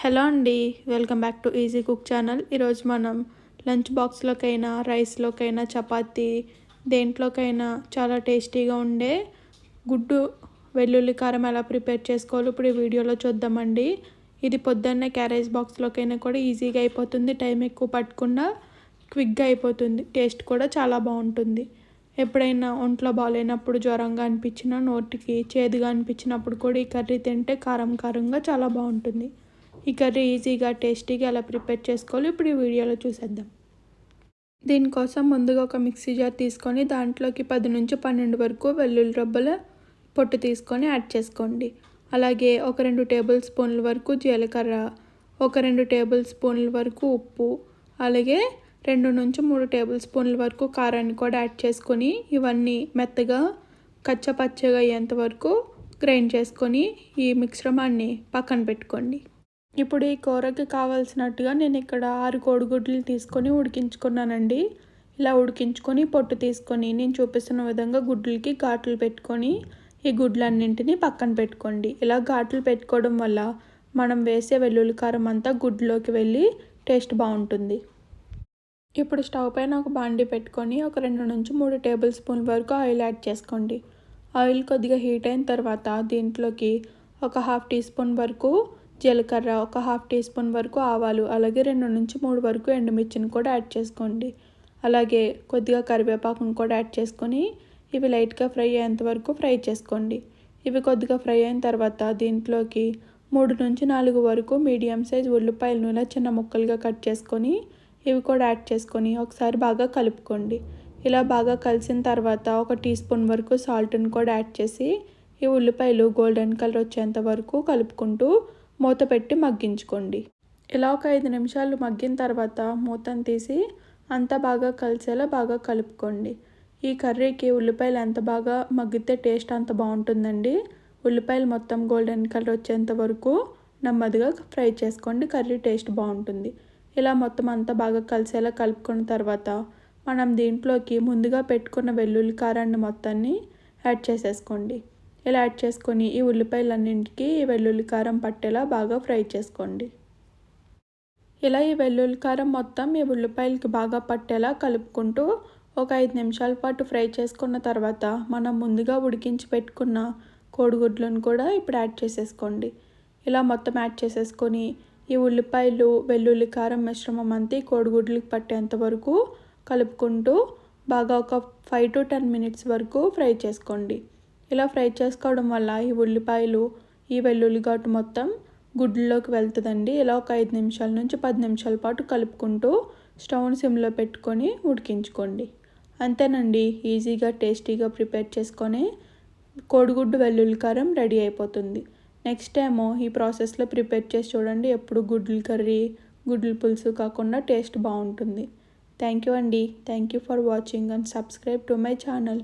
Hello అండి, welcome back to easy cook channel. ఈరోజు మనం లంచ్ బాక్స్లోకైనా, రైస్లోకైనా, చపాతీ దేంట్లోకైనా చాలా టేస్టీగా ఉండే గుడ్డు వెల్లుల్లి కారం ఎలా ప్రిపేర్ చేసుకోవాలో ఇప్పుడు ఈ వీడియోలో చూద్దామండి. ఇది పొద్దున్నే క్యారేజ్ బాక్స్లోకైనా కూడా ఈజీగా అయిపోతుంది, టైం ఎక్కువ పట్టకుండా క్విక్గా అయిపోతుంది, టేస్ట్ కూడా చాలా బాగుంటుంది. ఎప్పుడైనా ఒంట్లో బాగాలేనప్పుడు, జ్వరంగా అనిపించినా, నోటికి చేదుగా అనిపించినప్పుడు కూడా ఈ కర్రీ తింటే కారం కారంగా చాలా బాగుంటుంది. ఈ కర్రీ ఈజీగా టేస్టీగా ఎలా ప్రిపేర్ చేసుకోవాలో ఇప్పుడు ఈ వీడియోలో చూసేద్దాం. దీనికోసం ముందుగా ఒక మిక్సీ జార్ తీసుకొని దాంట్లోకి 10 నుంచి 12 వరకు వెల్లుల్లి రబ్బల పొట్టు తీసుకొని యాడ్ చేసుకోండి. అలాగే ఒక 2 టేబుల్ స్పూన్ల వరకు జీలకర్ర, ఒక 2 టేబుల్ స్పూన్ల వరకు ఉప్పు, అలాగే 2 నుంచి 3 టేబుల్ స్పూన్ల వరకు కారాన్ని కూడా యాడ్ చేసుకొని ఇవన్నీ మెత్తగా కచ్చపచ్చగా అయ్యేంత వరకు గ్రైండ్ చేసుకొని ఈ మిశ్రమాన్ని పక్కన పెట్టుకోండి. ఇప్పుడు ఈ కూరకి కావాల్సినట్టుగా నేను ఇక్కడ 6 కోడిగుడ్లు తీసుకొని ఉడికించుకున్నానండి. ఇలా ఉడికించుకొని పొట్టు తీసుకొని నేను చూపిస్తున్న విధంగా గుడ్లకి ఘాట్లు పెట్టుకొని ఈ గుడ్లన్నింటినీ పక్కన పెట్టుకోండి. ఇలా ఘాట్లు పెట్టుకోవడం వల్ల మనం వేసే వెల్లుల్లి కారం అంతా గుడ్లోకి వెళ్ళి టేస్ట్ బాగుంటుంది. ఇప్పుడు స్టవ్ పైన ఒక బాండీ పెట్టుకొని ఒక 2 నుంచి 3 టేబుల్ స్పూన్ల వరకు ఆయిల్ యాడ్ చేసుకోండి. ఆయిల్ కొద్దిగా హీట్ అయిన తర్వాత దీంట్లోకి ఒక 1/2 టీ స్పూన్ వరకు జీలకర్ర, ఒక 1/2 టీ స్పూన్ వరకు ఆవాలు, అలాగే 2 నుంచి 3 వరకు ఎండుమిర్చిని కూడా యాడ్ చేసుకోండి. అలాగే కొద్దిగా కరివేపాకును కూడా యాడ్ చేసుకొని ఇవి లైట్గా ఫ్రై అయ్యేంత వరకు ఫ్రై చేసుకోండి. ఇవి కొద్దిగా ఫ్రై అయిన తర్వాత దీంట్లోకి 3 నుంచి 4 వరకు మీడియం సైజ్ ఉల్లిపాయలను ఇలా చిన్న ముక్కలుగా కట్ చేసుకొని ఇవి కూడా యాడ్ చేసుకొని ఒకసారి బాగా కలుపుకోండి. ఇలా బాగా కలిసిన తర్వాత ఒక టీ స్పూన్ వరకు సాల్ట్ని కూడా యాడ్ చేసి ఈ ఉల్లిపాయలు గోల్డెన్ కలర్ వచ్చేంత వరకు కలుపుకుంటూ మూత పెట్టి మగ్గించుకోండి. ఇలా ఒక 5 నిమిషాలు మగ్గిన తర్వాత మూతను తీసి అంతా బాగా కలిసేలా బాగా కలుపుకోండి. ఈ కర్రీకి ఉల్లిపాయలు ఎంత బాగా మగ్గితే టేస్ట్ అంత బాగుంటుందండి. ఉల్లిపాయలు మొత్తం గోల్డెన్ కలర్ వచ్చేంత వరకు నెమ్మదిగా ఫ్రై చేసుకోండి, కర్రీ టేస్ట్ బాగుంటుంది. ఇలా మొత్తం అంతా బాగా కలిసేలా కలుపుకున్న తర్వాత మనం దీంట్లోకి ముందుగా పెట్టుకున్న వెల్లుల్లి కారాన్ని మొత్తాన్ని యాడ్ చేసేసుకోండి. ఇలా యాడ్ చేసుకొని ఈ ఉల్లిపాయలన్నింటికి ఈ వెల్లుల్లి కారం పట్టేలా బాగా ఫ్రై చేసుకోండి. ఇలా ఈ వెల్లుల్లి కారం మొత్తం ఈ ఉల్లిపాయలకి బాగా పట్టేలా కలుపుకుంటూ ఒక 5 నిమిషాల పాటు ఫ్రై చేసుకున్న తర్వాత మనం ముందుగా ఉడికించి పెట్టుకున్న కోడిగుడ్లను కూడా ఇప్పుడు యాడ్ చేసేసుకోండి. ఇలా మొత్తం యాడ్ చేసేసుకొని ఈ ఉల్లిపాయలు వెల్లుల్లి కారం మిశ్రమం అంతా ఈ కోడిగుడ్లకి పట్టేంత వరకు కలుపుకుంటూ బాగా ఒక 5 to 10 మినిట్స్ వరకు ఫ్రై చేసుకోండి. ఇలా ఫ్రై చేసుకోవడం వల్ల ఈ ఉల్లిపాయలు ఈ వెల్లుల్లి ఘాటు మొత్తం గుడ్లలోకి వెళ్తుందండి. ఇలా ఒక 5 నిమిషాల నుంచి 10 నిమిషాల పాటు కలుపుకుంటూ స్టవ్ని సిమ్లో పెట్టుకొని ఉడికించుకోండి. అంతేనండి, ఈజీగా టేస్టీగా ప్రిపేర్ చేసుకొని కోడిగుడ్డు వెల్లుల్లి కారం రెడీ అయిపోతుంది. నెక్స్ట్ టైము ఈ ప్రాసెస్లో ప్రిపేర్ చేసి చూడండి. ఎప్పుడు గుడ్ల కర్రీ, గుడ్ల పులుసు కాకుండా టేస్ట్ బాగుంటుంది. థ్యాంక్ యూ అండి. Thank you for watching and subscribe to my channel.